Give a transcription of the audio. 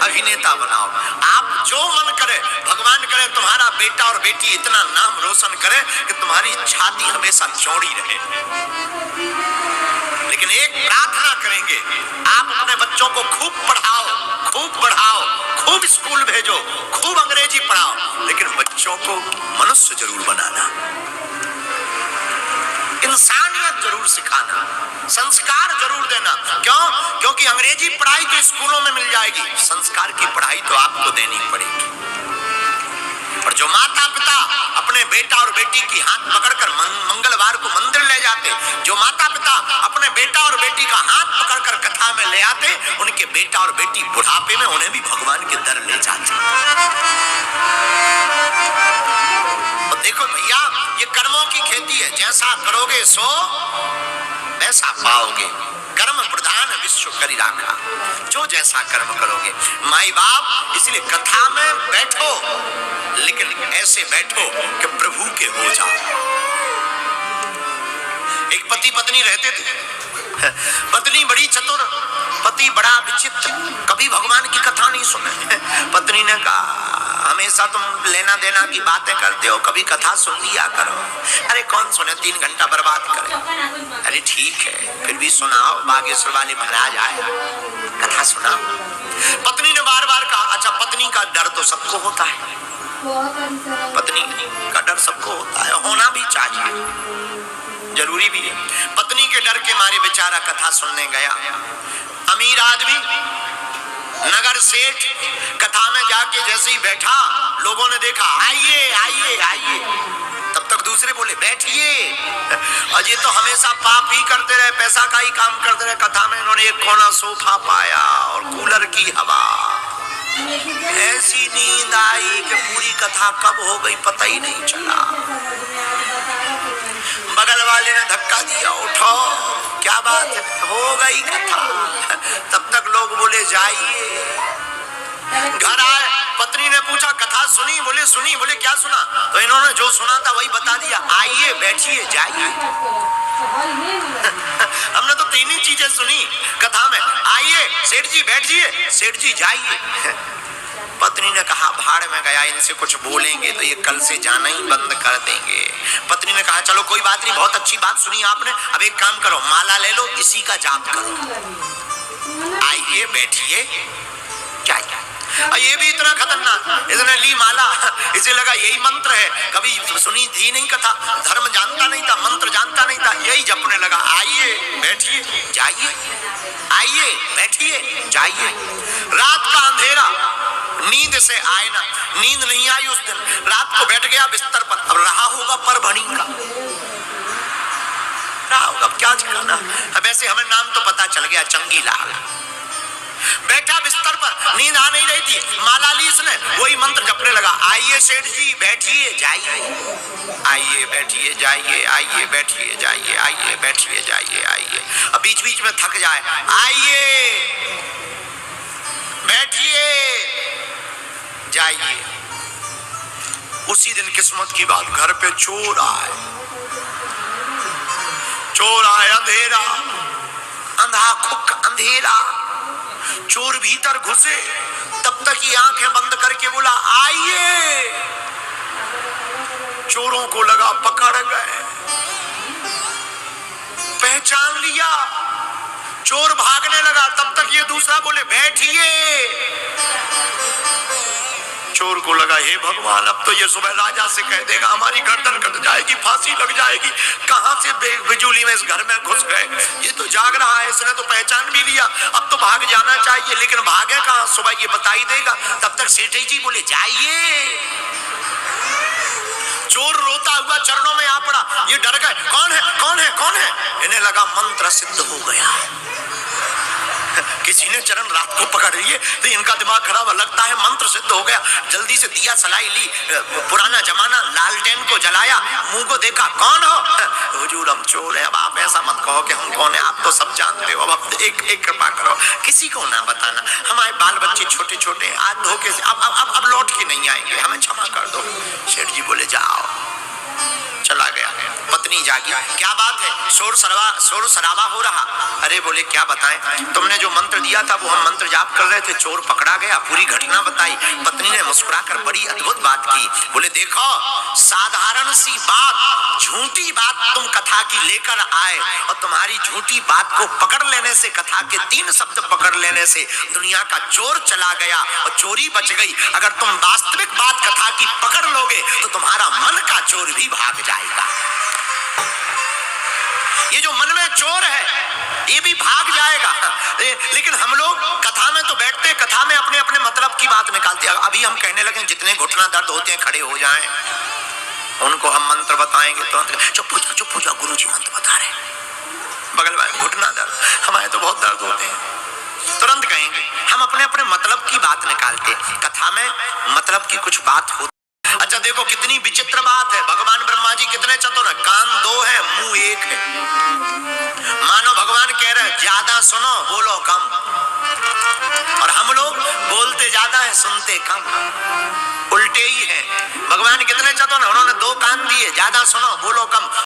अभिनेता बनाओ। आप जो मन करे, भगवान करे तुम्हारा बेटा और बेटी इतना नाम रोशन करे कि तुम्हारी छाती हमेशा चौड़ी रहे। लेकिन एक प्रार्थना करेंगे, आप अपने बच्चों को खूब पढ़ाओ, खूब बढ़ाओ, खूब स्कूल भेजो, खूब अंग्रेजी पढ़ाओ, लेकिन बच्चों को मनुष्य जरूर बनाना, इंसानियत जरूर सिखाना, संस्कार जरूर देना। क्यों? क्योंकि अंग्रेजी पढ़ाई तो स्कूलों में मिल जाएगी, संस्कार की पढ़ाई तो आपको देनी पड़ेगी। और जो माता पिता अपने बेटा और बेटी की हाथ पकड़कर मंगलवार को मंदिर ले जाते, जो माता पिता अपने बेटा और बेटी का हाथ पकड़कर कथा में ले आते, उनके बेटा और बेटी बुढ़ापे में उन्हें भी भगवान के दर ले जाते। तो देखो भैया, ये कर्मों की खेती है, जैसा करोगे सो वैसा पाओगे। कर्म प्रधान विश्व करी राखा, जो जैसा कर्म करोगे। माई बाप इसलिए कथा में बैठो, लेकिन ऐसे बैठो कि प्रभु के हो जाओ। एक पति पत्नी रहते थे, पत्नी बड़ी चतुर, पति बड़ा विचित्र, कभी भगवान की कथा नहीं सुने। पत्नी ने कहा, हमेशा तुम लेना देना की बातें करते हो, कभी कथा सुन लिया करो। अरे कौन सुने, 3 घंटा बर्बाद करे। अरे ठीक है, फिर भी सुनाओ, बागेश्वर वाले महाराज आए, कथा सुनाओ। पत्नी ने बार बार कहा। अच्छा, पत्नी का डर तो सबको होता है, पत्नी का डर सबको होता है, होना भी चाहिए, जरूरी भी है। पत्नी के डर के मारे बेचारा कथा सुनने गया। अमीर आदमी, नगर सेठ, कथा में जाके जैसे ही बैठा, लोगों ने देखा, आइए आइए आइए। तब तक दूसरे बोले, बैठिए। अजय तो हमेशा पाप ही करते रहे, पैसा का ही काम करते रहे। कथा में इन्होंने एक कोना सोफा पाया और कूलर की हवा। ऐसी नींद आई कि पूरी कथा कब हो गई पता ही नहीं चला। बगल वाले ने धक्का दिया, उठो, क्या बात है, हो गई कथा। तब तक लोग बोले जाइए। घर आए, पत्नी ने पूछा, कथा सुनी? बोले सुनी। बोले क्या सुना? तो इन्होंने जो सुना था वही बता दिया, आइए बैठिए जाइए। हमने तो 3 ही चीजें सुनी कथा में, आइए सेठ जी बैठिए, सेठ जी जाइए। पत्नी ने कहा, भाड़ में गया, इनसे कुछ बोलेंगे तो ये कल से जाना ही बंद कर देंगे। पत्नी ने कहा, चलो कोई बात नहीं, बहुत अच्छी बात सुनी आपने, अब एक काम करो, माला ले लो, इसी का जाप करो, आइए बैठिए जाइए। ये भी इतना खतरनाक, इसने ली माला, इसे लगा यही मंत्र है, कभी सुनी थी नहीं कथा, धर्म जानता नहीं था, मंत्र जानता नहीं था, यही जपने लगा, आइए बैठिए जाइए, आइए बैठिए जाइए। रात का अंधेरा, नींद से आए ना, नींद नहीं आई उस दिन, रात को बैठ गया बिस्तर पर। अब रहा होगा परभणी का, रहा होगा, क्या ठिकाना। अब ऐसे हमें नाम तो पता चल गया, चंगीलाल। बैठा बिस्तर पर, नींद आ नहीं रही थी, माला ली इसने, वही मंत्र जपने लगा, आइए सेठ जी बैठिए जाइए, आइए बैठिए जाइए, आइए बैठिए जाइए, आइए बैठिए जाइए, आइए। अब बीच बीच में थक जाए, आइए बैठिए जाइए। उसी दिन किस्मत की बात, घर पे चोर आए, चोर आए, अंधेरा, अंधा खुक अंधेरा, चोर भीतर घुसे, तब तक ही आंखें बंद करके बोला, आइए। चोरों को लगा पकड़ गए, पहचान लिया, चोर भागने लगा, तब तक ये दूसरा बोले, बैठिए। चोर को लगा, हे भगवान, अब तो ये सुबह राजा से कह देगा, हमारी गर्दन कट जाएगी, फांसी लग जाएगी, कहां से बिजली में इस घर में घुस गए, ये तो जाग रहा है, इसने तो पहचान भी लिया, अब तो भाग जाना चाहिए, लेकिन भागे कहां, सुबह ये बता ही देगा। तब तक सेठ जी बोले, जाइए। चोर रोता हुआ चरणों में आ पड़ा, ये डर गए, कौन है कौन है कौन है? इन्हें लगा मंत्र सिद्ध हो गया, किसी ने चरण रात को पकड़ लिए, तो इनका दिमाग खराब, लगता है मंत्र सिद्ध हो गया। जल्दी से दिया सलाई ली, पुराना जमाना, लालटेन को जलाया, मुंह को देखा, कौन हो? हुजूर हम चोर है। अब आप ऐसा मत कहो कि हम कौन है, आप तो सब जानते हो, अब एक कृपा करो, किसी को ना बताना, हमारे बाल बच्चे छोटे छोटे हैं, आज धोखे से अब लौट के नहीं आएंगे, हमें क्षमा कर दो। सेठ जी बोले, जाओ। चला गया। पत्नी पत्नी जागी, क्या बात है, शोर शराबा हो रहा। अरे बोले क्या बताएं, तुमने जो मंत्र दिया था वो हम मंत्र जाप कर रहे थे, चोर पकड़ा गया। पूरी घटना बताई। पत्नी ने मुस्कुराकर बड़ी अद्भुत बात की। बोले देखो, साधारण सी बात, झूठी बात तुम कथा की लेकर आए और तुम्हारी झूठी बात को पकड़ लेने से, कथा के 3 शब्द पकड़ लेने से दुनिया का चोर चला गया और चोरी बच गई। अगर तुम वास्तविक बात कथा की पकड़ लोगे तो तुम्हारा मन का चोर भी भाग जाएगा। ये जो मन में चोर है ये भी भाग जाएगा। लेकिन हम लोग कथा में तो बैठते हैं, कथा में अपने अपने मतलब की बात निकालते हैं। अभी हम कहने लगे जितने घुटना दर्द होते हैं खड़े हो जाएं, उनको हम मंत्र बताएंगे तो चुप हो जाओ, गुरु जी मंत्र बता रहे। बगल में घुटना दर्द, हमारे तो बहुत दर्द होते हैं, तुरंत कहेंगे। हम अपने अपने मतलब की बात निकालते, कथा में मतलब की कुछ बात होती। अच्छा देखो कितनी विचित्र बात है, भगवान ब्रह्मा जी कितने चतुर हैं, कान 2 है, मुंह 1 है। मानो भगवान कह रहे हैं ज्यादा सुनो बोलो कम, और हम लोग बोलते ज्यादा है सुनते कम, उल्टे ही है। भगवान कितने चतुर हैं, उन्होंने 2 कान दिए, ज्यादा सुनो